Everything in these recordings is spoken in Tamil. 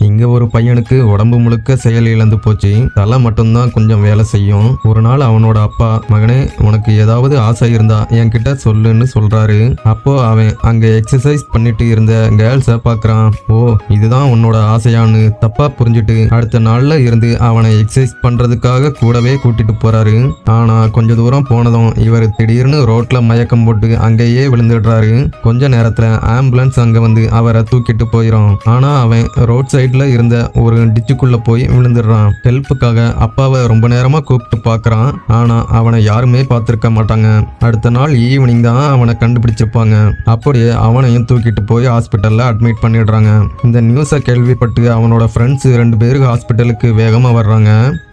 இங்க ஒரு பையனுக்கு உடம்பு முழுக்க செயல் இழந்து போச்சு, தலை மட்டும்தான் கொஞ்சம் வேலை செய்யும். ஒரு நாள் அவனோட அப்பா, மகனே உனக்கு ஏதாவது ஆசை இருந்தா என்கிட்ட சொல்லுன்னு சொல்றாரு. அப்போ அவன் அங்க எக்ஸசைஸ் பண்ணிட்டு இருந்த கேர்ள்ஸ பாக்குறான். ஓ இதுதான் உன்னோட ஆசையான்னு தப்பா புரிஞ்சுட்டு அடுத்த நாள்ல இருந்து அவனை எக்ஸசைஸ் பண்றதுக்காக கூடவே கூட்டிட்டு போறாரு. ஆனா கொஞ்ச தூரம் போனதும் இவர் திடீர்னு ரோட்ல மயக்கம் போட்டு அங்கேயே விழுந்துடுறாரு. கொஞ்ச நேரத்துல ஆம்புலன்ஸ் அங்க வந்து அவரை தூக்கிட்டு போயிடும். ஆனா அவன் ரோட் சைட்ல இருந்த ஒரு டிச்சுக்குள்ள போய் விழுந்துடுறான். ஹெல்ப்புக்காக அப்பாவை ரொம்ப நேரமா கூப்பிட்டு பாக்குறான். ஆனா அவனை யாருமே பார்த்திருக்க மாட்டாங்க. அடுத்த நாள் ஈவினிங் தான் அவனை கண்டுபிடிச்சிருப்பாங்க. அப்படியே அவனையும் தூக்கிட்டு போய் ஹாஸ்பிட்டல்ல அட்மிட் பண்ணிடுறாங்க. இந்த நியூஸை கேள்விப்பட்டு அவனோட ஃப்ரெண்ட்ஸ் 2 பேரு ஹாஸ்பிட்டலுக்கு வேகமா வர்றாங்க.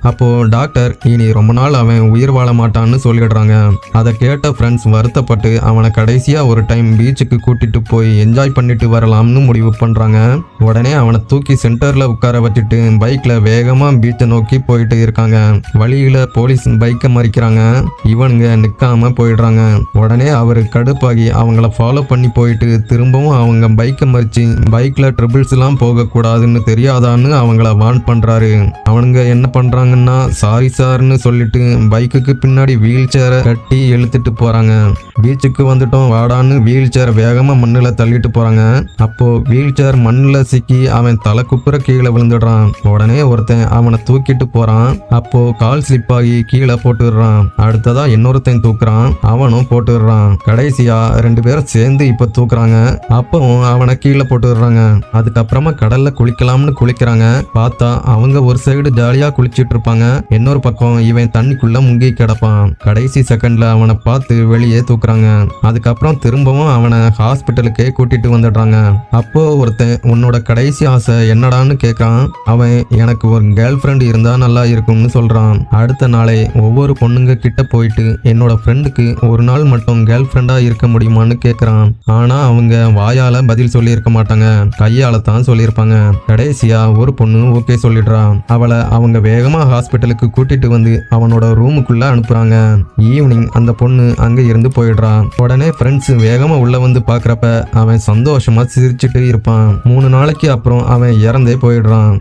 அப்போ டாக்டர் இனி ரொம்ப நாள் அவன் உயிர் வாழ மாட்டான்னு சொல்லிடுறாங்க. அதை கேட்ட ஃப்ரெண்ட்ஸ் வருத்தப்பட்டு அவனை கடைசியா ஒரு டைம் பீச்சுக்கு கூட்டிட்டு போய் என்ஜாய் பண்ணிட்டு வரலாம்னு முடிவு பண்றாங்க. உடனே அவனை தூக்கி சென்டர்ல உட்கார வச்சுட்டு பைக்ல வேகமா பீச்சை நோக்கி போயிட்டு இருக்காங்க. வழியில போலீஸ் பைக்கை மறிக்கிறாங்க. இவனுங்க நிக்காம போயிடுறாங்க. உடனே அவரு கடுப்பாகி அவங்கள ஃபாலோ பண்ணி போயிட்டு திரும்பவும் அவங்க பைக்கை மறிச்சு பைக்ல ட்ரிபிள்ஸ் எல்லாம் போக கூடாதுன்னு தெரியாதான்னு அவங்கள வார்ன் பண்றாரு. அவனுங்க என்ன பண்றாங்கன்னா சாரி சார்னு சொல்லிட்டு பைக்குக்கு பின்னாடி வீல் சேரை கட்டி இழுத்துட்டு போறாங்க. பீச்சுக்கு வந்துட்டோம் வாடான்னு வீல் சேர் வேகமா மண்ணுல தள்ளிட்டு போறாங்க. அப்போ வீல் சேர் மண்ணுல சிக்கி அவன் தலை குப்புற கீழே விழுந்துடுறான். உடனே ஒருத்தன் அவனை தூக்கிட்டு போறான். அப்போ கால் ஸ்லிப் ஆகி கீழே போட்டுடுறான். அடுத்ததா இன்னொருத்தன் தூக்குறான், அவனும் போட்டுடுறான். கடைசியா 2 பேரும் சேர்ந்து இப்ப தூக்குறாங்க. அப்பவும் அவனை கீழே போட்டுடுறாங்க. அதுக்கப்புறமா கடல்ல குளிக்கலாம்னு குளிக்கிறாங்க. பார்த்தா அவங்க ஒரு சைடு ஜாலியா குளிச்சிட்டு இருப்பாங்க, இன்னொரு பக்கம் இவன் தண்ணிக்குள்ள முங்கி கிடப்பான். கடைசி செகண்ட்ல அவனை பார்த்து வெளியே தூக்குறாங்க. அதுக்கப்புறம் திரும்பவும் அவனை ஹாஸ்பிட்டலுக்கே கூட்டிட்டு வந்துடுறாங்க. அப்போ ஒருத்தன் உன்னோட கடைசி ஆசை என்னடான்னு கேட்கான். அவன் எனக்கு ஒரு கேர்ள் ஃப்ரெண்ட் இருந்தா நல்லா இருக்கும்னு சொல்றான். அடுத்த நாளே ஒவ்வொரு பொண்ணுங்க கிட்ட போயிட்டு என்னோட ஃப்ரெண்டுக்கு ஒரு நாள் மட்டும் கேர்ள் ஃப்ரெண்டா இருக்க முடியுமான்னு கேட்கறான். ஆனா அவங்க வாயால பதில் சொல்லி இருக்க மாட்டாங்க, கையால தான் சொல்லியிருப்பாங்க. கடைசியா ஒரு பொண்ணு ஓகே சொல்லிடுறான். அவளை அவங்க வேகமா ஹாஸ்பிட்டலுக்கு கூட்டிட்டு வந்து அவனோட ரூமுக்குள்ள அனுப்புறாங்க. ஈவினிங் அந்த பொண்ணு அங்க இருந்து போயிடுறான். உடனே ஃப்ரெண்ட்ஸ் வேகமா உள்ள வந்து பாக்குறப்ப அவன் சந்தோஷமா சிரிச்சுட்டு இருப்பான். 3 நாளைக்கு அப்புறம் அவன் இறந்தே போயிடுறான்.